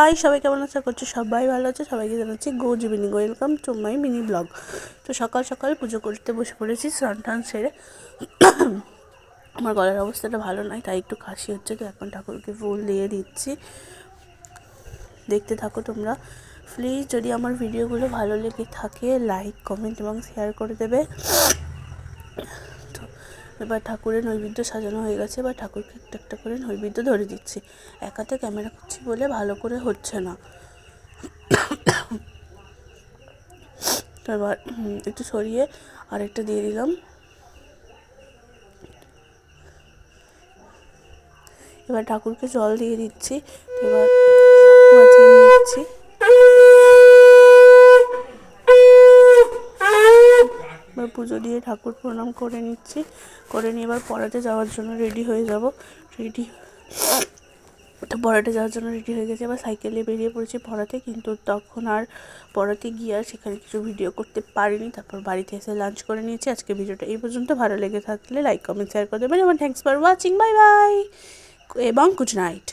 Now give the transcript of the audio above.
High সবাই, কেমন আশা করছি সবাই ভালো আছে। সবাইকে জানাচ্ছি good evening, welcome to my mini blog. তো সকাল সকাল পুজো করতে বসে পড়েছি, স্নান টান সেরে। আমার গলার অবস্থাটা ভালো নয়, তাই একটু কাশি হচ্ছে। তো এখন ঠাকুরকে ফুল দিয়ে দিচ্ছি, দেখতে থাকো তোমরা প্লিজ। যদি আমার ভিডিওগুলো ভালো লেগে থাকে লাইক, কমেন্ট এবং শেয়ার করে দেবে। তো এবার ঠাকুরের নৈবেদ্য সাজানো হয়ে গেছে, এবার ঠাকুরকে একটা একটা করে নৈবেদ্য ধরে দিচ্ছি। একাতে ক্যামেরা করছি বলে ভালো করে হচ্ছে না। তো এবার একটু সরিয়ে আরেকটা দিয়ে দিলাম। এবার ঠাকুরকে জল দিয়ে দিচ্ছি। এবার বাজিয়ে নিচ্ছি। এবার পুজো দিয়ে ঠাকুর প্রণাম করে নিচ্ছি, করে নিয়ে এবার পড়াতে যাওয়ার জন্য রেডি হয়ে যাব। পড়াতে যাওয়ার জন্য রেডি হয়ে গেছে। এবার সাইকেলে বেরিয়ে পড়েছি পড়াতে, কিন্তু তখন আর পড়াতে গিয়ে আর সেখানে কিছু ভিডিও করতে পারিনি। তারপর বাড়িতে এসে লাঞ্চ করে নিয়েছি। আজকে ভিডিওটা এই পর্যন্ত। ভালো লেগে থাকলে লাইক, কমেন্ট, শেয়ার করে দেবেন এবং thanks for watching. Bye bye এবং গুড নাইট।